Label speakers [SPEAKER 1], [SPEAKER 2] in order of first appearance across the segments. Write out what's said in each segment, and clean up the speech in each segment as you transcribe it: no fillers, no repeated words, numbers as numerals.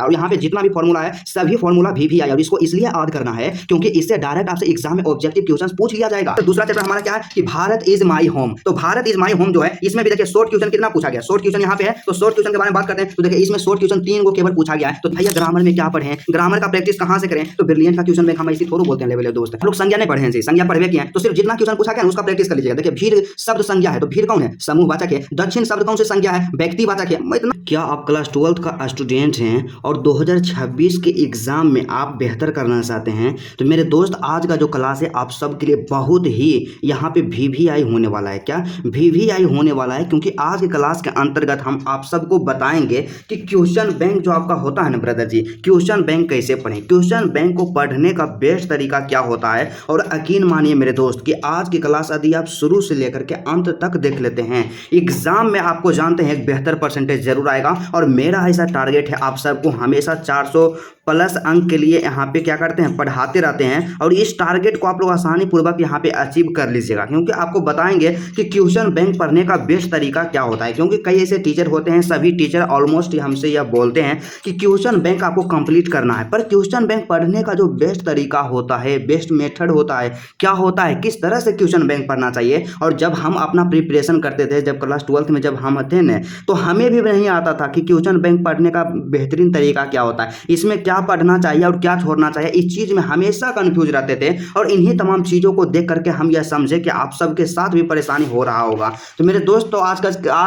[SPEAKER 1] है। और यहाँ पे जितना भी फॉर्मूला है सभी फॉर्मूला VVI, और इसको इसलिए याद करना है क्योंकि इससे डायरेक्ट आपसे एग्जाम में ऑब्जेक्टिव क्वेश्चंस पूछ लिया जाएगा। तो दूसरा चैप्टर हमारा क्या है कि भारत इज माई होम। तो भारत इज माई होम जो है इसमें भी देखिए शॉर्ट क्वेश्चन कितना पूछा गया, शॉर्ट क्वेश्चन यहाँ पे है। तो शॉर्ट क्वेश्चन के बारे में बात करते हैं। तो देखिए इसमें शॉर्ट क्वेश्चन 3 को केवल पूछा गया है। तो भैया ग्रामर में क्या पढ़े, ग्रामर का प्रैक्टिस कहां से करें, तो ब्रिलियंट का क्वेश्चन बैंक हम इसी थोड़ा बोलते हैं लेवल दोस्त, लोग संज्ञा नहीं पढ़े हैं, संज्ञा पढ़वे किए हैं। तो सिर्फ जितना क्वेश्चन पूछा गया उसका प्रैक्टिस कर लीजिएगा। देखिए भीड़ शब्द संज्ञा है, तो भीड़ कौन है, समूहवाचक है। दक्षिण शब्द कौन से संज्ञा है, व्यक्तिवाचक है। मैं इतना क्या आप क्लास 12 का स्टूडेंट हैं और 2026 के एग्जाम में आप बेहतर करना चाहते हैं, तो मेरे दोस्त आज का जो क्लास है आप सब के लिए बहुत ही यहाँ पे VVI होने वाला है। क्या VVI होने वाला है, क्योंकि आज के क्लास के अंतर्गत हम आप सबको बताएंगे कि क्वेश्चन बैंक जो आपका होता है ना ब्रदर जी, क्वेश्चन बैंक कैसे पढ़ें, क्वेश्चन बैंक को पढ़ने का बेस्ट तरीका क्या होता है। और यकीन मानिए मेरे दोस्त कि आज की क्लास यदि आप शुरू से लेकर के अंत तक देख लेते हैं, एग्जाम में आपको जानते हैं एक बेहतर परसेंटेज जरूर आएगा। और मेरा ऐसा टारगेट है आप सबको हमेशा 400 प्लस अंक के लिए यहाँ पे क्या करते हैं, पढ़ाते रहते हैं। और इस टारगेट को आप लोग आसानी पूर्वक यहाँ पे अचीव कर लीजिएगा, क्योंकि आपको बताएंगे कि क्वेश्चन बैंक पढ़ने का बेस्ट तरीका क्या होता है। क्योंकि कई ऐसे टीचर होते हैं, सभी टीचर ऑलमोस्ट हमसे यह बोलते हैं कि क्वेश्चन बैंक आपको कंप्लीट करना है, पर क्वेश्चन बैंक पढ़ने का जो बेस्ट तरीका होता है, बेस्ट मेथड होता है, क्या होता है, किस तरह से क्वेश्चन बैंक पढ़ना चाहिए। और जब हम अपना प्रिपरेशन करते थे, जब क्लास 12 में जब हम थे न, तो हमें भी नहीं आता था कि क्वेश्चन बैंक पढ़ने का बेहतरीन तरीका क्या होता है, इसमें क्या पढ़ना चाहिए और क्या छोड़ना चाहिए। इस चीज में हमेशा कंफ्यूज रहते थे। और इन्हीं तमाम चीजों को देख करके हम यह समझे कि आप सबके साथ भी परेशानी हो रहा होगा। तो मेरे दोस्तों आज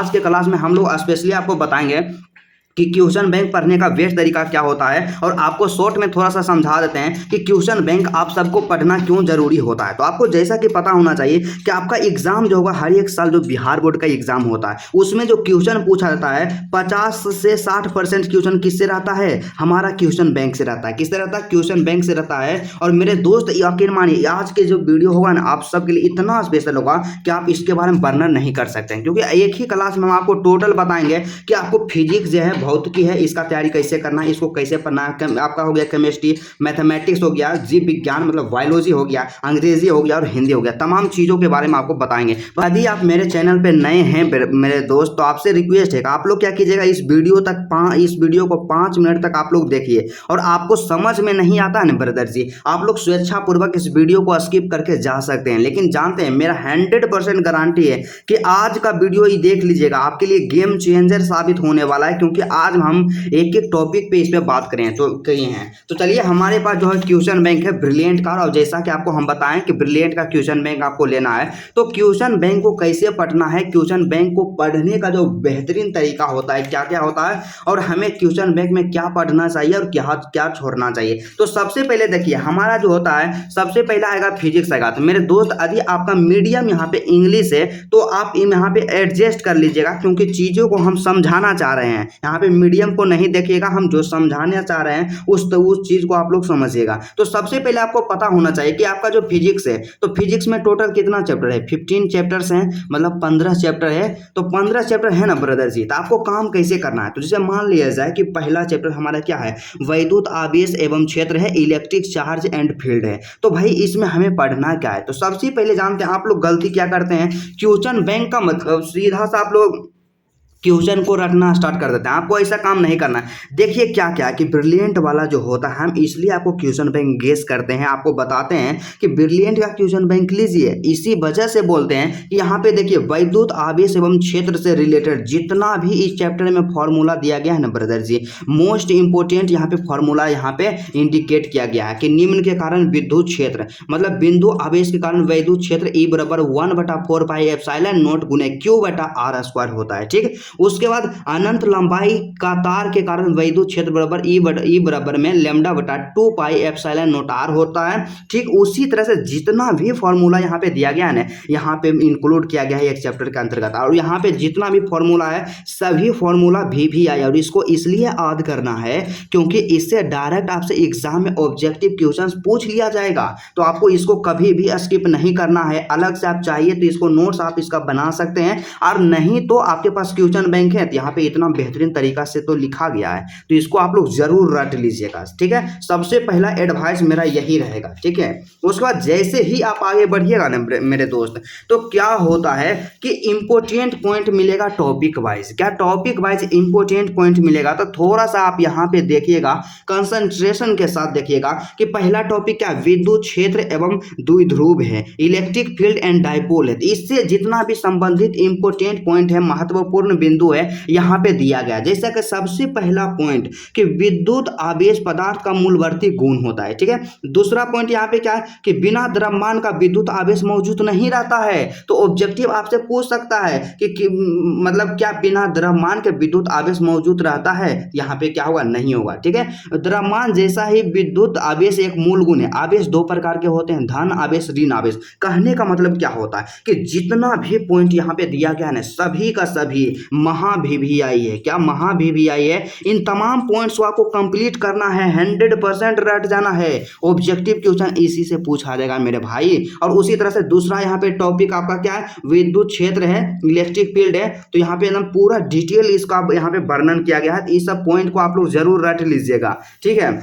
[SPEAKER 1] के क्लास में हम लोग स्पेशली आपको बताएंगे कि क्वेश्चन बैंक पढ़ने का बेस्ट तरीका क्या होता है। और आपको शॉर्ट में थोड़ा सा समझा देते हैं कि क्वेश्चन बैंक आप सबको पढ़ना क्यों जरूरी होता है। तो आपको जैसा कि पता होना चाहिए कि आपका एग्जाम जो होगा हर एक साल जो बिहार बोर्ड का एग्जाम होता है उसमें जो क्वेश्चन पूछा जाता है 50 से 60% क्वेश्चन किससे रहता है, हमारा क्वेश्चन बैंक से रहता है। किससे रहता है, क्वेश्चन बैंक से रहता है। और मेरे दोस्त यकीन मानिए आज के जो वीडियो होगा ना आप सबके लिए इतना स्पेशल होगा कि आप इसके बारे में वर्णन नहीं कर सकते हैं। क्योंकि एक ही क्लास में हम आपको टोटल बताएंगे कि आपको फिजिक्स जो है भौतिकी है इसका तैयारी कैसे करना है, इसको कैसे पढ़ना है। आपका हो गया केमिस्ट्री, मैथमेटिक्स हो गया, जीव विज्ञान मतलब बायोलॉजी हो गया, अंग्रेजी हो गया और हिंदी हो गया, तमाम चीज़ों के बारे में आपको बताएंगे। यदि आप मेरे चैनल पे नए हैं मेरे दोस्त, तो आपसे रिक्वेस्ट है कि आप लोग क्या कीजिएगा, इस वीडियो को 5 मिनट तक आप लोग देखिए। और आपको समझ में नहीं आता है ना ब्रदर जी, आप लोग स्वेच्छापूर्वक इस वीडियो को स्किप करके जा सकते हैं। लेकिन जानते हैं मेरा 100% गारंटी है कि आज का वीडियो ही देख लीजिएगा, आपके लिए गेम चेंजर साबित होने वाला है। क्योंकि आज हम एक एक टॉपिक पे इस पे बात करें तो कई हैं। तो चलिए हमारे पास जो है क्वेश्चन बैंक है ब्रिलियंट का। और जैसा कि आपको हम बताएं कि ब्रिलियंट का क्वेश्चन बैंक आपको लेना है, तो क्वेश्चन बैंक को कैसे पढ़ना है, क्वेश्चन बैंक को पढ़ने का जो बेहतरीन तरीका होता है क्या क्या होता है, और हमें क्वेश्चन बैंक में क्या पढ़ना चाहिए और क्या क्या छोड़ना चाहिए। तो सबसे पहले देखिए हमारा जो होता है सबसे पहला आएगा फिजिक्स आएगा। तो मेरे दोस्त यदि आपका मीडियम यहाँ पे इंग्लिश है तो आप यहाँ पे एडजस्ट कर लीजिएगा, क्योंकि चीजों को हम समझाना चाह रहे हैं। यहाँ पे मीडियम को नहीं देखिएगा, हम जो समझाना चाह रहे हैं उस चीज को आप लोग समझिएगा। तो सबसे पहले आपको पता होना चाहिए कि आपका जो फिजिक्स है, तो फिजिक्स में टोटल कितना चैप्टर है, 15 चैप्टर्स हैं, मतलब 15 चैप्टर है। तो 15 चैप्टर है ना ब्रदर जी, तो आपको काम कैसे करना है। तो जैसे मान लिया जाए कि पहला चैप्टर हमारा क्या है, वैद्युत आवेश एवं क्षेत्र है, इलेक्ट्रिक चार्ज एंड फील्ड है। तो भाई इसमें हमें पढ़ना क्या है। तो सबसे पहले जानते हैं आप लोग गलती क्या करते हैं, क्वेश्चन बैंक का मतलब सीधा सा आप लोग क्वेश्चन को रखना स्टार्ट कर देते हैं। आपको ऐसा काम नहीं करना है। देखिए क्या क्या कि ब्रिलियंट वाला जो होता है हम इसलिए आपको क्वेश्चन बैंक गेस करते हैं, आपको बताते हैं कि ब्रिलियंट का क्वेश्चन बैंक लीजिए। इसी वजह से बोलते हैं कि यहाँ पे देखिए वैद्युत आवेश एवं क्षेत्र से रिलेटेड जितना भी इस चैप्टर में फॉर्मूला दिया गया है ना ब्रदर जी, मोस्ट इंपोर्टेंट यहाँ पे फॉर्मूला यहाँ पे इंडिकेट किया गया है कि निम्न के कारण विद्युत क्षेत्र मतलब बिंदु आवेश के कारण वैद्युत क्षेत्र E बराबर 1/4 पाई एप्सिलॉन नॉट गुने Q/r² होता है। ठीक, उसके बाद अनंत लंबाई का तार के कारण वैद्युत क्षेत्र बराबर ई बराबर में λ/2 पाई एप्सिलॉन नॉट r होता है। ठीक उसी तरह से जितना भी फॉर्मूला यहाँ पे दिया गया है ना, यहाँ पे इंक्लूड किया गया है एक चैप्टर के अंतर्गत। और यहाँ पे जितना भी फॉर्मूला है सभी फॉर्मूला VVI, और इसको इसलिए याद करना है क्योंकि इससे डायरेक्ट आपसे एग्जाम में ऑब्जेक्टिव क्वेश्चंस पूछ लिया जाएगा। तो आपको इसको कभी भी स्किप नहीं करना है। अलग से आप चाहिए तो इसको नोट्स आप इसका बना सकते हैं, और नहीं तो आपके पास क्वेश्चन क्वेश्चन बैंक है, तो यहाँ पे इतना बेहतरीन तरीका से तो लिखा गया है, तो इसको आप लोग जरूर रट लीजिएगा। ठीक है, सबसे पहला एडवाइस मेरा यही रहेगा। ठीक है, उसके बाद जैसे ही आप आगे बढ़िएगा ना मेरे दोस्त, तो क्या होता है कि इंपोर्टेंट पॉइंट मिलेगा टॉपिक वाइज। क्या टॉपिक वाइज इंपोर्टेंट पॉइंट मिलेगा, तो थोड़ा सा आप यहाँ पे देखिएगा, कंसंट्रेशन के साथ देखिएगा कि पहला टॉपिक क्या, विद्युत क्षेत्र एवं द्विध्रुव है, इलेक्ट्रिक फील्ड एंड डाइपोल है। इससे जितना भी संबंधित इंपोर्टेंट पॉइंट है, महत्वपूर्ण बिंदु है, यहाँ पे दिया गया। जैसा कि सबसे पहला पॉइंट कि विद्युत आवेश पदार्थ का मूलवर्ती गुण होता है। ठीक है, दूसरा पॉइंट यहाँ पे क्या है कि बिना द्रव्यमान का विद्युत आवेश मौजूद नहीं रहता है। तो ऑब्जेक्टिव आपसे पूछ सकता है कि मतलब क्या बिना द्रव्यमान के विद्युत आवेश मौजूद रहता है, यहाँ पे क्या होगा, नहीं होगा। ठीक है, द्रव्यमान जैसा ही विद्युत आवेश एक मूल गुण है। आवेश दो प्रकार के होते हैं, धन आवेश, ऋण आवेश। कहने का मतलब क्या होता है कि जितना भी पॉइंट यहाँ पे दिया गया है सभी का सभी महाभिभियाई है। क्या महाभिभियाई है? इन तमाम पॉइंट्स को आपको कंप्लीट करना है, 100% रट जाना है। ऑब्जेक्टिव क्वेश्चन इसी से पूछा जाएगा मेरे भाई। और उसी तरह से दूसरा यहाँ पे टॉपिक आपका क्या है, विद्युत क्षेत्र है, इलेक्ट्रिक फील्ड है। तो यहाँ पे एकदम पूरा डिटेल इसका यहाँ पे वर्णन किया गया है। इस सब पॉइंट को आप लोग जरूर रट लीजिएगा। ठीक है,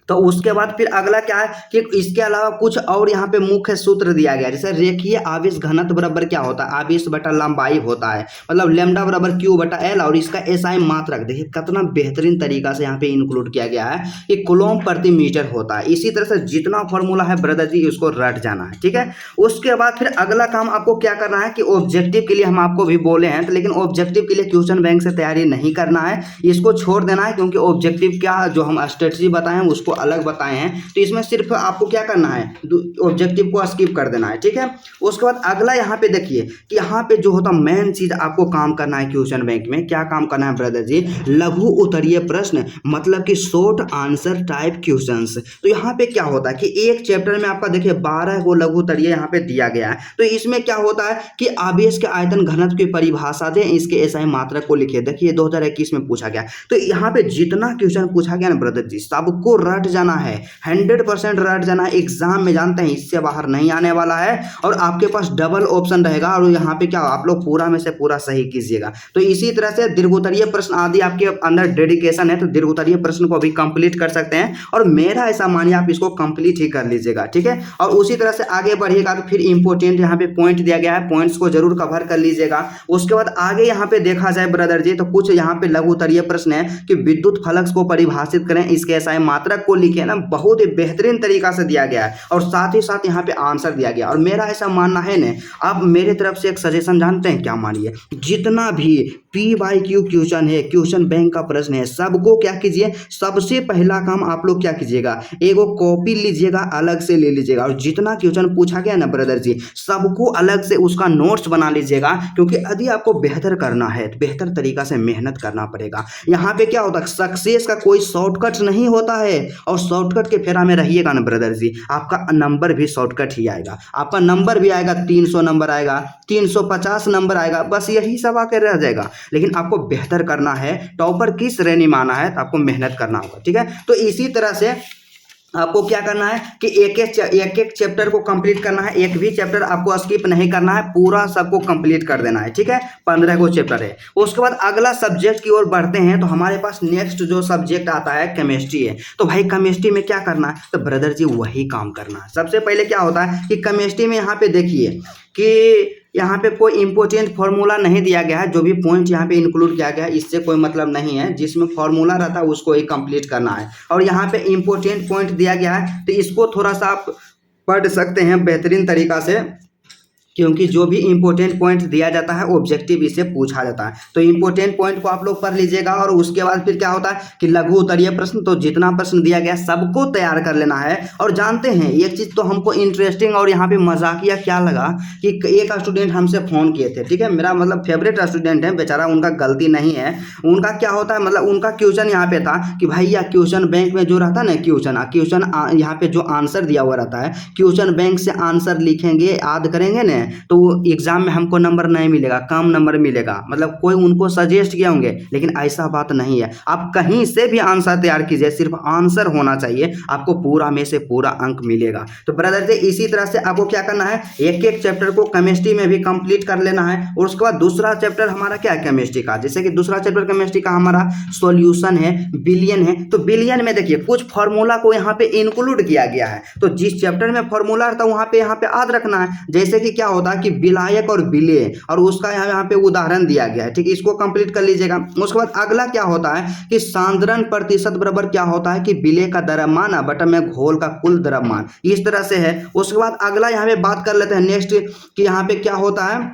[SPEAKER 1] तो उसके बाद फिर अगला क्या है कि इसके अलावा कुछ और यहाँ पे मुख्य सूत्र दिया गया, जैसे रेखीय आवेश घनत्व बराबर क्या होता है, आवेश बटा लंबाई होता है, मतलब लैम्डा बराबर क्यू बटा एल, और इसका एसआई मात्रक देखिए कितना बेहतरीन तरीका से यहाँ पे इंक्लूड किया गया है कि कूलम प्रति मीटर होता है। इसी तरह से जितना फॉर्मूला है ब्रदर जी उसको रट जाना है। ठीक है, उसके बाद फिर अगला काम आपको क्या करना है कि ऑब्जेक्टिव के लिए हम आपको भी बोले हैं, तो लेकिन ऑब्जेक्टिव के लिए क्वेश्चन बैंक से तैयारी नहीं करना है, इसको छोड़ देना है, क्योंकि ऑब्जेक्टिव क्या जो हम स्ट्रेटजी बताए हैं उसको अलग बताए हैं। तो इसमें सिर्फ आपको क्या करना है, ऑब्जेक्टिव को स्किप कर देना है। ठीक है, उसके बाद अगला यहाँ पे देखिए कि यहाँ पे जो होता मेन चीज आपको काम करना है क्वेश्चन बैंक में, क्या काम करना है ब्रदर जी, लघु उत्तरीय प्रश्न, मतलब कि शॉर्ट आंसर टाइप क्वेश्चंस। तो यहाँ पे क्या होता है कि एक चैप्टर में आपका देखिए 12 को लघु उत्तरीय यहाँ पे दिया गया है। तो इसमें क्या होता है कि आवेश के आयतन घनत्व की परिभाषा दें, इसके एसआई मात्रक को लिखिए। देखिए 2021 में पूछा गया। तो यहाँ पे जितना क्वेश्चन पूछा गया ना ब्रदर जी सबको रट जाना है, 100% रट जाना है। एग्जाम में जानते हैं इससे बाहर नहीं आने वाला है, और आपके पास डबल ऑप्शन रहेगा, और यहाँ पे क्या आप लोग पूरा में से पूरा सही कीजिएगा। तो इसी तरह से दीर्घोत्तरीय प्रश्न आदि आपके अंदर डेडिकेशन है, तो दीर्घोत्तरीय प्रश्न को भी कंप्लीट कर सकते हैं, और मेरा ऐसा मानिए आप इसको कंप्लीट ही कर लीजिएगा। ठीक है, और उसी तरह से आगे बढ़िएगा तो फिर इंपोर्टेंट यहाँ पे पॉइंट दिया गया है, पॉइंट्स को जरूर कवर कर लीजिएगा। उसके बाद आगे यहाँ पे देखा जाए ब्रदर जी तो कुछ यहाँ पे लघु उत्तरीय प्रश्न है कि विद्युत फ्लक्स को परिभाषित करें, इसके एसआई मात्रक को लिखे ना, बहुत ही बेहतरीन तरीका से दिया गया है, और साथ ही साथ यहाँ पे आंसर दिया गया। और मेरा ऐसा मानना है ना, आप मेरे तरफ से एक सजेशन जानते हैं क्या, मानिए जितना भी PYQ क्वेश्चन है, क्वेश्चन बैंक का प्रश्न है, सबको क्या कीजिए, सबसे पहला काम आप लोग क्या कीजिएगा, एगो कॉपी लीजिएगा, अलग से ले लीजिएगा, और जितना क्वेश्चन पूछा गया ना ब्रदर जी सबको अलग से उसका नोट्स बना लीजिएगा, क्योंकि यदि आपको बेहतर करना है तो बेहतर तरीका से मेहनत करना पड़ेगा। यहाँ पे क्या होता है, सक्सेस का कोई शॉर्टकट नहीं होता है, और शॉर्टकट के फेरा में रहिएगा ना ब्रदर जी आपका नंबर भी शॉर्टकट ही आएगा, आपका नंबर भी आएगा 300 नंबर आएगा, 350 नंबर आएगा, बस यही सब आके रह जाएगा। लेकिन आपको बेहतर करना है, टॉपर की श्रेणी में आना है, तो आपको मेहनत करना होगा। ठीक है, तो इसी तरह से आपको क्या करना है कि एक एक चैप्टर को कंप्लीट करना है, एक भी चैप्टर आपको स्किप नहीं करना है, पूरा सबको कंप्लीट कर देना है। ठीक है, 15 को चैप्टर है। उसके बाद अगला सब्जेक्ट की ओर बढ़ते हैं, तो हमारे पास नेक्स्ट जो सब्जेक्ट आता है केमिस्ट्री है। तो भाई केमिस्ट्री में क्या करना है, तो ब्रदर जी वही काम करना है। सबसे पहले क्या होता है कि केमिस्ट्री में यहाँ पे देखिए कि यहाँ पे कोई इंपॉर्टेंट फार्मूला नहीं दिया गया है, जो भी पॉइंट यहाँ पे इंक्लूड किया गया है इससे कोई मतलब नहीं है, जिसमें फार्मूला रहता है उसको ही कंप्लीट करना है। और यहाँ पे इंपॉर्टेंट पॉइंट दिया गया है, तो इसको थोड़ा सा आप पढ़ सकते हैं बेहतरीन तरीका से, क्योंकि जो भी इंपॉर्टेंट पॉइंट दिया जाता है ऑब्जेक्टिव इससे पूछा जाता है। तो इंपॉर्टेंट पॉइंट को आप लोग पढ़ लीजिएगा, और उसके बाद फिर क्या होता है कि लघु उत्तरीय प्रश्न, तो जितना प्रश्न दिया गया सबको तैयार कर लेना है। और जानते हैं एक चीज़ तो हमको इंटरेस्टिंग और यहाँ पे मजाकिया क्या लगा कि एक स्टूडेंट हमसे फ़ोन किए थे। ठीक है, मेरा मतलब फेवरेट स्टूडेंट है, बेचारा उनका गलती नहीं है। उनका क्या होता है, मतलब उनका क्वेश्चन यहाँ पे था कि भैया क्वेश्चन बैंक में जो रहता है ना, क्वेश्चन यहाँ पे जो आंसर दिया हुआ रहता है, क्वेश्चन बैंक से आंसर लिखेंगे, याद करेंगे ना, हैं तो एग्जाम में हमको नंबर नहीं मिलेगा, कम नंबर मिलेगा, मतलब कोई उनको सजेस्ट किए होंगे, लेकिन ऐसा बात नहीं है। आप कहीं से भी आंसर तैयार कीजिए, सिर्फ आंसर होना चाहिए, आपको पूरा में से पूरा अंक मिलेगा। तो ब्रदर जी इसी तरह से आपको क्या करना है, एक एक चैप्टर को केमिस्ट्री में भी कंप्लीट कर लेना है। और उसके बाद दूसरा चैप्टर हमारा क्या है केमिस्ट्री का, जैसे कि दूसरा चैप्टर केमिस्ट्री का हमारा सॉल्यूशन है, बिलियन है। तो बिलियन में देखिए कुछ फॉर्मूला को यहाँ पे इंक्लूड किया गया है, तो जिस चैप्टर में फॉर्मूला रहता है वहाँ पे याद रखना है। जैसे कि क्या होता है कि विलायक और विलेय, और उसका यहाँ पे उदाहरण दिया गया है, ठीक है, इसको कंप्लीट कर लीजिएगा। उसके बाद अगला क्या होता है कि सांद्रण प्रतिशत बराबर क्या होता है कि विलेय का द्रव्यमान बटा में घोल का कुल द्रव्यमान, इस तरह से है। उसके बाद अगला यहाँ पे बात कर लेते हैं नेक्स्ट कि यहाँ पे क्या होता है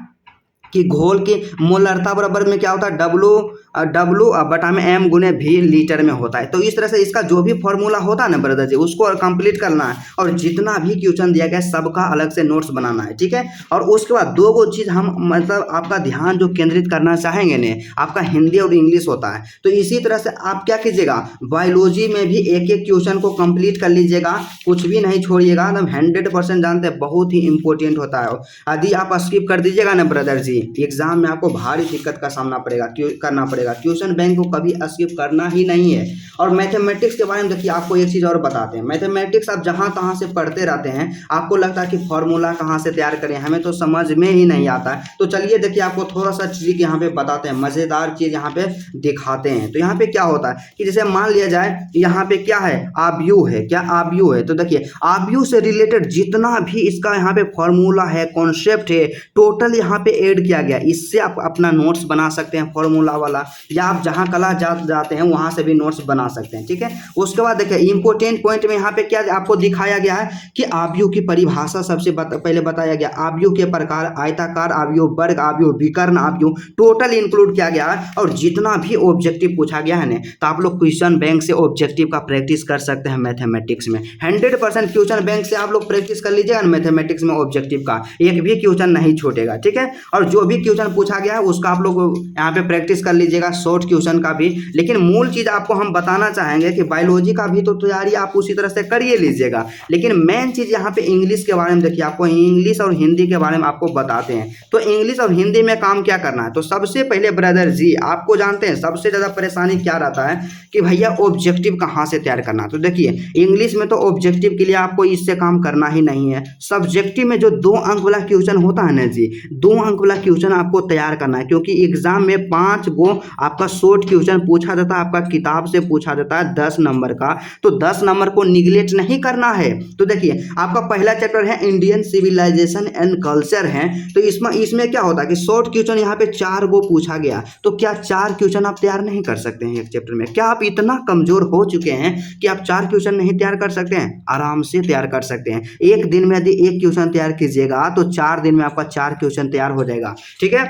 [SPEAKER 1] कि घोल की मोलरता बराबर में क्या होता है डब्लू बटा में एम गुने भी लीटर में होता है। तो इस तरह से इसका जो भी फॉर्मूला होता है ना ब्रदर जी उसको कंप्लीट करना है, और जितना भी क्वेश्चन दिया गया है सबका अलग से नोट्स बनाना है, ठीक है। और उसके बाद दो गो चीज़ हम मतलब आपका ध्यान जो केंद्रित करना चाहेंगे ने, आपका हिंदी और इंग्लिश होता है। तो इसी तरह से आप क्या कीजिएगा, बायोलॉजी में भी एक एक क्वेश्चन को कंप्लीट कर लीजिएगा, कुछ भी नहीं छोड़िएगा, मतलब 100% जानते हैं, बहुत ही इंपॉर्टेंट होता है। यदि आप स्किप कर दीजिएगा ना ब्रदर जी, एग्जाम में आपको भारी दिक्कत का सामना करना पड़ेगा। क्वेश्चन बैंक को कभी स्किप करना ही नहीं है। और मैथमेटिक्स के बारे में देखिए आपको एक चीज़ और बताते हैं, मैथमेटिक्स आप जहाँ तहाँ से पढ़ते रहते हैं, आपको लगता है कि फॉर्मूला कहाँ से तैयार करें, हमें तो समझ में ही नहीं आता है। तो चलिए देखिए आपको थोड़ा सा ट्रिक यहाँ पे बताते हैं, मज़ेदार चीज़ यहाँ पे दिखाते हैं। तो यहाँ पे क्या होता है कि जैसे मान लिया जाए यहाँ पे क्या है, आव्यूह है, क्या आव्यूह है। तो देखिए आव्यूह से रिलेटेड जितना भी इसका यहाँ पे फॉर्मूला है, कॉन्सेप्ट है, टोटल यहाँ पे ऐड किया गया। इससे आप अपना नोट्स बना सकते हैं फॉर्मूला वाला, या आप जहाँ कला जाते हैं वहाँ से भी नोट्स बना सकते हैं, ठीक है। उसके बाद देखिए इंपॉर्टेंट पॉइंट में यहाँ पे क्या आपको दिखाया गया है कि आव्यूह की परिभाषा सबसे पहले बताया गया। आव्यूह के प्रकार आयताकार आव्यूह, वर्ग आव्यूह, विकर्ण आव्यूह, टोटल इंक्लूड किया गया है। और जितना भी ऑब्जेक्टिव पूछा गया है ना, तो आप लोग क्वेश्चन बैंक से ऑब्जेक्टिव का प्रैक्टिस कर सकते हैं मैथमेटिक्स में। 100% क्वेश्चन बैंक से आप लोग प्रैक्टिस कर लीजिएगा मैथमेटिक्स में, ऑब्जेक्टिव का एक भी क्वेश्चन नहीं छूटेगा, ठीक है। और जो भी क्वेश्चन पूछा गया है उसका आप लोग यहाँ पे प्रैक्टिस कर लीजिएगा, शॉर्ट क्वेश्चन का भी। लेकिन मूल चीज़ आपको हम बताना चाहेंगे कि बायोलॉजी का भी तो तैयारी आप उसी तरह से करिए लीजिएगा, लेकिन मेन चीज़ यहाँ पे इंग्लिश के बारे में देखिए, आपको इंग्लिश और हिंदी के बारे में आपको बताते हैं। तो इंग्लिश और हिंदी में काम क्या करना है, तो सबसे पहले ब्रदर जी आपको जानते हैं सबसे ज़्यादा परेशानी क्या रहता है कि भैया ऑब्जेक्टिव कहाँ से तैयार करना है। तो देखिए इंग्लिश में तो ऑब्जेक्टिव के लिए आपको इससे काम करना ही नहीं है। सब्जेक्टिव में जो 2 अंक वाला क्वेश्चन होता है ना जी, 2 अंक वाला क्वेश्चन आपको तैयार करना है, क्योंकि एग्जाम में 5 गो आपका शॉर्ट क्वेश्चन पूछा जाता है, आपका किताब से पूछा जाता है 10 नंबर का। तो 10 नंबर को निगलेक्ट नहीं करना है। तो देखिए आपका पहला चैप्टर है इंडियन सिविलाइजेशन एंड कल्चर है, तो इसमें क्या होता है कि शॉर्ट क्वेश्चन यहाँ पे 4 गो पूछा गया। तो क्या 4 क्वेश्चन आप तैयार नहीं कर सकते हैं एक चैप्टर में? क्या आप इतना कमजोर हो चुके हैं कि आप 4 क्वेश्चन नहीं तैयार कर सकते हैं? आराम से तैयार कर सकते हैं। एक दिन में यदि 1 क्वेश्चन तैयार कीजिएगा तो 4 दिन में आपका 4 क्वेश्चन तैयार हो जाएगा, ठीक है।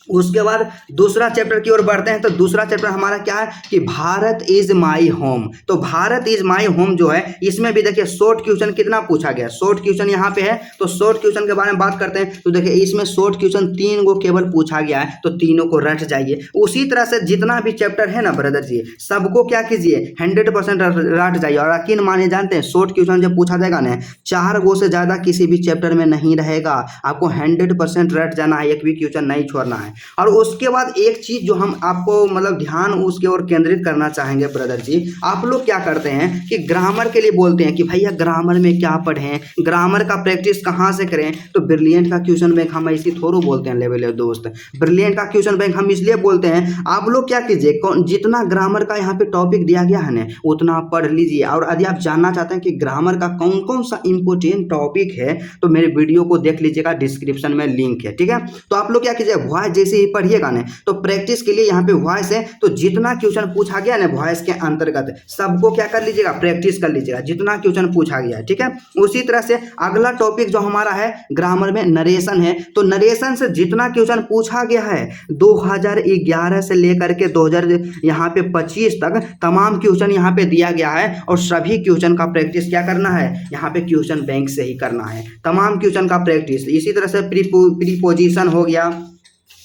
[SPEAKER 1] उसके बाद दूसरा चैप्टर की ओर बढ़ते हैं। तो दूसरा चैप्टर हमारा क्या है कि भारत इज माई होम। तो भारत इज माई होम जो है इसमें भी देखिए शॉर्ट क्वेश्चन कितना पूछा गया, शॉर्ट क्वेश्चन यहाँ पे है। तो शॉर्ट क्वेश्चन के बारे में बात करते हैं। तो देखिए इसमें शॉर्ट क्वेश्चन 3 गो केवल पूछा गया है, तो तीनों को रट जाइए। उसी तरह से जितना भी चैप्टर है ना ब्रदर जी, सबको क्या कीजिए 100% रट जाइए। और यकीन मानिए जानते हैं शॉर्ट क्वेश्चन जब पूछा जाएगा ना 4 गो से ज़्यादा किसी भी चैप्टर में नहीं रहेगा, आपको 100% रट जाना है, एक भी क्वेश्चन नहीं छोड़ना है। और उसके बाद एक चीज जो हम आपको मतलब ध्यान उसके ओर केंद्रित करना चाहेंगे ब्रदर जी, आप लोग क्या करते हैं कि ग्रामर के लिए बोलते हैं कि भैया ग्रामर में क्या पढ़ें, ग्रामर का प्रैक्टिस कहाँ से करें। तो ब्रिलियंट का क्वेश्चन बैंक हम ऐसी थोड़ो बोलते हैं लेवल दोस्त, ब्रिलियंट का क्वेश्चन बैंक हम इसलिए बोलते हैं आप लोग क्या कीजिए जितना ग्रामर का यहाँ पे टॉपिक दिया गया है ना उतना आप पढ़ लीजिए। और यदि आप जानना चाहते हैं कि ग्रामर का कौन कौन सा इंपोर्टेंट टॉपिक है तो मेरे वीडियो को देख लीजिएगा, डिस्क्रिप्शन में लिंक है, ठीक है। तो आप लोग क्या कीजिए वॉइस जैसे ही पढ़िएगा ना, तो प्रैक्टिस के लिए यहाँ पे वॉइस है, तो जितना क्वेश्चन पूछा गया ना वॉइस के अंतर्गत सबको क्या कर लीजिएगा प्रैक्टिस कर लीजिएगा, जितना क्वेश्चन पूछा गया है, ठीक है। उसी तरह से अगला टॉपिक जो हमारा है ग्रामर में नरेशन है। तो नरेशन से जितना क्वेश्चन पूछा गया है 2011 से लेकर के 2025 तक तमाम क्वेश्चन यहाँ पे दिया गया है। और सभी क्वेश्चन का प्रैक्टिस क्या करना है, यहाँ पे क्वेश्चन बैंक से ही करना है, तमाम क्वेश्चन का प्रैक्टिस। इसी तरह से प्रीपोजिशन हो गया,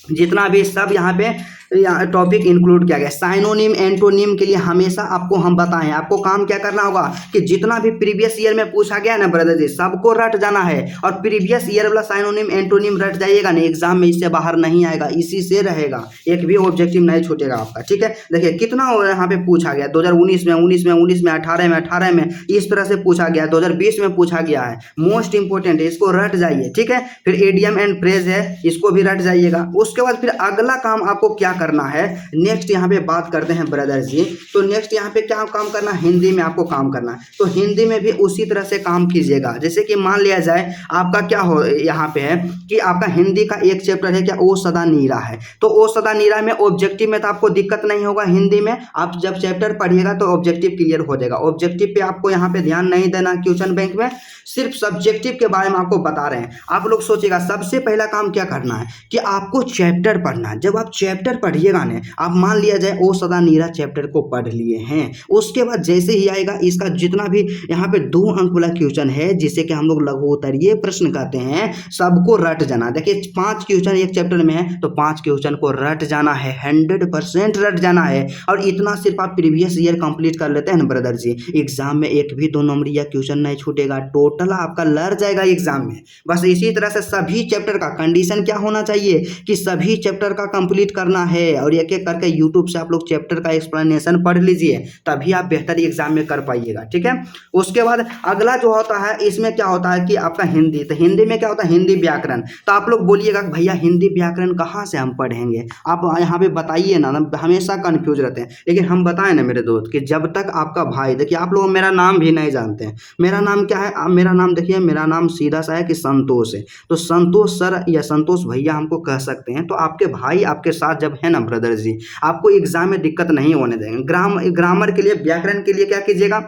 [SPEAKER 1] जितना भी सब यहाँ पे टॉपिक इंक्लूड किया गया। साइनोनिम एंटोनिम के लिए हमेशा आपको हम बताएं, आपको काम क्या करना होगा कि जितना भी प्रीवियस ईयर में पूछा गया ना ब्रदर जी, सबको रट जाना है। और प्रीवियस ईयर वाला साइनोनिम एंटोनिम रट जाइएगा ना, एग्जाम में इससे बाहर नहीं आएगा, इसी से रहेगा, एक भी ऑब्जेक्टिव नहीं छूटेगा आपका। ठीक है, देखिए कितना यहाँ पे पूछा गया 2019 में, 19 में, 18 में, इस तरह से पूछा गया, 2020 में पूछा गया है। मोस्ट इंपोर्टेंट है, इसको रट जाइए। ठीक है, फिर एडियम एंड प्रेज है, इसको भी रट जाइएगा। उसके बाद फिर अगला काम आपको क्या करना है, नेक्स्ट यहाँ पे बात करते हैं ब्रदर जी। तो नेक्स्ट यहाँ पे क्या काम करना है, हिंदी में आपको काम करना है। तो हिंदी में भी उसी तरह से काम कीजिएगा। जैसे कि मान लिया जाए आपका क्या हो यहाँ पे है कि आपका हिंदी का एक चैप्टर है क्या, ओ सदा नीरा है। तो ओ सदा नीरा में ऑब्जेक्टिव में तो आपको दिक्कत नहीं होगा, हिंदी में आप जब चैप्टर पढ़िएगा तो ऑब्जेक्टिव क्लियर हो जाएगा। ऑब्जेक्टिव पे आपको यहाँ पे ध्यान नहीं देना, क्वेश्चन बैंक में सिर्फ सब्जेक्टिव के बारे में आपको बता रहे हैं। आप लोग सोचिएगा सबसे पहला काम क्या करना है कि आपको चैप्टर पढ़ना है। जब आप चैप्टर पढ़िएगा ना, आप मान लिया जाए ओ सदा नीरा चैप्टर को पढ़ लिए हैं, उसके बाद जैसे ही आएगा इसका जितना भी यहाँ पे 2 अंक वाला क्वेश्चन है, जिसे कि हम लोग लघु उत्तरीय प्रश्न कहते हैं, सबको रट जाना। देखिए 5 क्वेश्चन एक चैप्टर में है, तो 5 क्वेश्चन को रट जाना है, 100% रट जाना है। और इतना सिर्फ आप प्रीवियस ईयर कंप्लीट कर लेते हैं ना ब्रदर जी, एग्जाम में एक भी 2 नंबर या क्वेश्चन नहीं छूटेगा, टोटल आपका लड़ जाएगा एग्जाम में। बस इसी तरह से सभी चैप्टर का कंडीशन क्या होना चाहिए कि सभी चैप्टर का कंप्लीट करना है, और एक एक करके यूट्यूब से आप लोग चैप्टर का एक्सप्लेनेशन पढ़ लीजिए, तभी आप बेहतर एग्जाम में कर पाइएगा। ठीक है, उसके बाद अगला जो होता है, इसमें क्या होता है कि आपका हिंदी, तो हिंदी में क्या होता है, हिंदी व्याकरण। तो आप लोग बोलिएगा भैया हिंदी व्याकरण कहाँ से हम पढ़ेंगे, आप यहाँ पे बताइए ना, हमेशा कंफ्यूज रहते हैं। लेकिन हम बताएं ना मेरे दोस्त कि जब तक आपका भाई, देखिए आप लोग मेरा नाम भी नहीं जानते हैं, मेरा नाम क्या है, मेरा नाम देखिए, मेरा नाम सीधा सा है कि संतोष है। तो संतोष सर या संतोष भैया हमको कह सकते हैं। तो आपके भाई आपके साथ जब है ना ब्रदर जी, आपको एग्जाम में दिक्कत नहीं होने देंगे। ग्रामर के लिए, व्याकरण के लिए क्या कीजिएगा,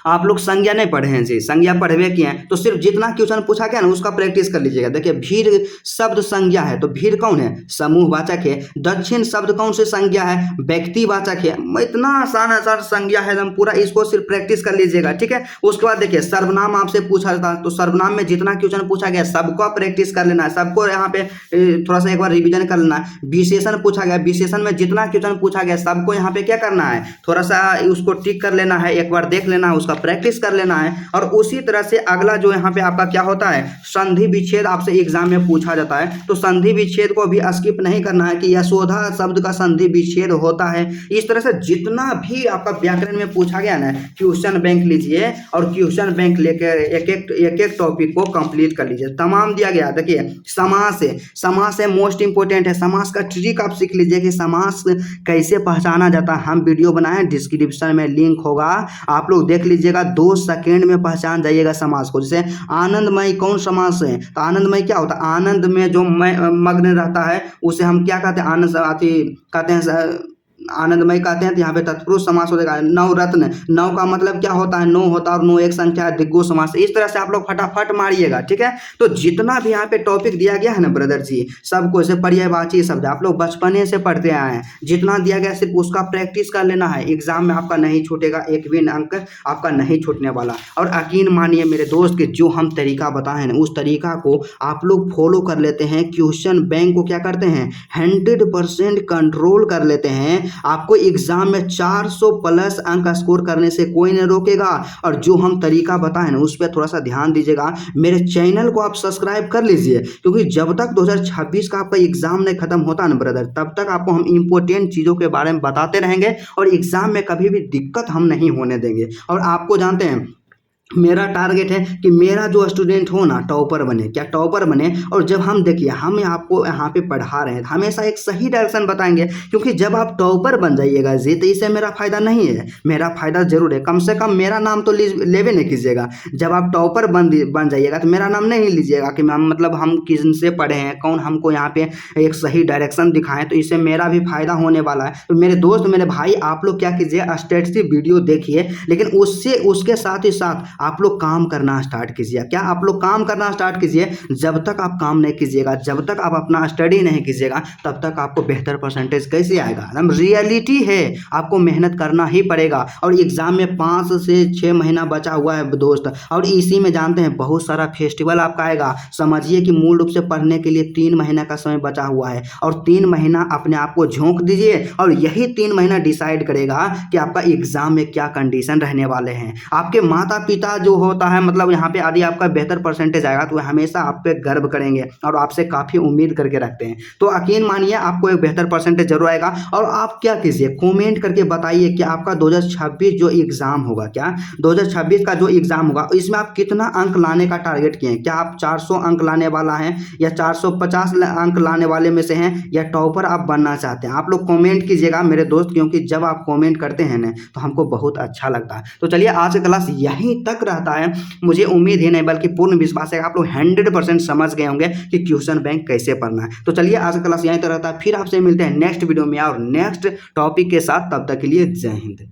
[SPEAKER 1] आप लोग संज्ञा नहीं पढ़े हैं जी, संज्ञा पढ़वे किए हैं, तो सिर्फ जितना क्वेश्चन पूछा गया ना उसका प्रैक्टिस कर लीजिएगा। देखिए भीड़ शब्द संज्ञा है, तो भीड़ कौन है, समूहवाचक है। दक्षिण शब्द कौन से संज्ञा है, व्यक्तिवाचक है। इतना आसान आसान संज्ञा है एकदम पूरा, इसको सिर्फ प्रैक्टिस कर लीजिएगा। ठीक है, उसके बाद देखिए सर्वनाम आपसे पूछा जाता है, तो सर्वनाम में जितना क्वेश्चन पूछा गया सबको प्रैक्टिस कर लेना है, सबको यहाँ पे थोड़ा सा एक बार रिविजन कर लेना है। विशेषण पूछा गया, विशेषण में जितना क्वेश्चन पूछा गया सबको यहाँ पे क्या करना है, थोड़ा सा उसको टिक कर लेना है, एक बार देख लेना है, उसका प्रैक्टिस कर लेना है। और उसी तरह से अगला जो यहाँ पे आपका क्या होता है, संधि विच्छेद आपसे एग्जाम में पूछा जाता है। तो संधि विच्छेद को भी स्किप नहीं करना है कि यशोधा शब्द का संधि विच्छेद होता है। इस तरह से जितना भी आपका व्याकरण में पूछा गया ना, क्वेश्चन बैंक लीजिए और क्वेश्चन बैंक लेकर एक एक टॉपिक को कंप्लीट कर लीजिए, तमाम दिया गया। देखिए समास है, समास है मोस्ट इंपोर्टेंट है, समास का ट्रिक आप सीख लीजिए कि समास कैसे पहचाना जाता है। हम वीडियो बनाए, डिस्क्रिप्शन में लिंक होगा, आप लोग देख लीजिएगा, 2 सेकेंड में पहचान जाइएगा समास को। जैसे आनंदमय कौन समास है, तो आनंदमय क्या होता है, आनंद में जो मग्न रहता है उसे हम क्या कहते हैं, आनंद कहते हैं, आनंदमय कहते हैं। तो यहाँ पे तत्पुरुष समास हो जाएगा। नवरत्न, नव का मतलब क्या होता है, 9 होता है, और 9 एक संख्या है, दिग्गो समास। इस तरह से आप लोग फटाफट मारिएगा। ठीक है, तो जितना भी यहाँ पे टॉपिक दिया गया है ना ब्रदर जी, सबको ऐसे पर्यायवाची शब्द आप लोग बचपने से पढ़ते आए हैं, जितना दिया गया सिर्फ उसका प्रैक्टिस कर लेना है, एग्जाम में आपका नहीं छूटेगा, एक भी अंक आपका नहीं छूटने वाला। और यकीन मानिए मेरे दोस्त कि जो हम तरीका बताए ना, उस तरीका को आप लोग फॉलो कर लेते हैं, क्वेश्चन बैंक को क्या करते हैं, 100% कंट्रोल कर लेते हैं, आपको एग्जाम में 400 प्लस अंक स्कोर करने से कोई नहीं रोकेगा। और जो हम तरीका बताए ना उस पर थोड़ा सा ध्यान दीजिएगा। मेरे चैनल को आप सब्सक्राइब कर लीजिए, क्योंकि जब तक 2026 का आपका एग्जाम नहीं खत्म होता ना ब्रदर, तब तक आपको हम इंपॉर्टेंट चीज़ों के बारे में बताते रहेंगे, और एग्जाम में कभी भी दिक्कत हम नहीं होने देंगे। और आपको जानते हैं मेरा टारगेट है कि मेरा जो स्टूडेंट हो ना टॉपर बने, क्या टॉपर बने। और जब हम देखिए हम आपको यहाँ पे पढ़ा रहे हैं, हमेशा एक सही डायरेक्शन बताएंगे, क्योंकि जब आप टॉपर बन जाइएगा जी, तो इससे मेरा फायदा नहीं है, मेरा फायदा जरूर है, कम से कम मेरा नाम तो लेवे नहीं कीजिएगा। जब आप टॉपर बन जाइएगा तो मेरा नाम नहीं लीजिएगा कि मैम मतलब हम किन से पढ़े हैं, कौन हमको यहाँ पे एक सही डायरेक्शन दिखाएं, तो इससे मेरा भी फायदा होने वाला है। तो मेरे दोस्त, मेरे भाई, आप लोग क्या कीजिए, स्टेटसी वीडियो देखिए, लेकिन उसके साथ ही साथ आप लोग काम करना स्टार्ट कीजिए। क्या आप लोग काम करना स्टार्ट कीजिए। जब तक आप काम नहीं कीजिएगा, जब तक आप अपना स्टडी नहीं कीजिएगा, तब तक आपको बेहतर परसेंटेज कैसे आएगा। एकदम रियलिटी है, आपको मेहनत करना ही पड़ेगा। और एग्जाम में 5 से 6 महीना बचा हुआ है दोस्त, और इसी में जानते हैं बहुत सारा फेस्टिवल आपका आएगा। समझिए कि मूल रूप से पढ़ने के लिए 3 महीना का समय बचा हुआ है, और 3 महीना अपने आप को झोंक दीजिए, और यही 3 महीना डिसाइड करेगा कि आपका एग्जाम में क्या कंडीशन रहने वाले हैं। आपके माता पिता जो होता है, मतलब यहाँ पे यदि आपका बेहतर परसेंटेज आएगा तो हमेशा आप पे गर्व करेंगे और आपसे काफ़ी उम्मीद करके रखते हैं। तो यकीन मानिए आपको एक बेहतर परसेंटेज जरूर आएगा। और आप क्या कीजिए, कमेंट करके बताइए कि आपका 2026 जो एग्ज़ाम होगा, क्या 2026 का जो एग्ज़ाम होगा इसमें आप कितना अंक लाने का टारगेट किए हैं। क्या आप 400 अंक लाने वाला हैं, या 450 अंक लाने वाले में से हैं, या टॉपर आप बनना चाहते हैं। आप लोग कमेंट कीजिएगा मेरे दोस्त, क्योंकि जब आप कमेंट करते हैं ना तो हमको बहुत अच्छा लगता है। तो चलिए आज का क्लास यहीं तक रहता है। मुझे उम्मीद ही नहीं बल्कि पूर्ण विश्वास है आप लोग 100% समझ गए होंगे कि क्वेश्चन बैंक कैसे पढ़ना है। तो चलिए आज का क्लास यहीं तक रहता है, फिर आपसे मिलते हैं नेक्स्ट वीडियो में और नेक्स्ट टॉपिक के साथ। तब तक के लिए जय हिंद।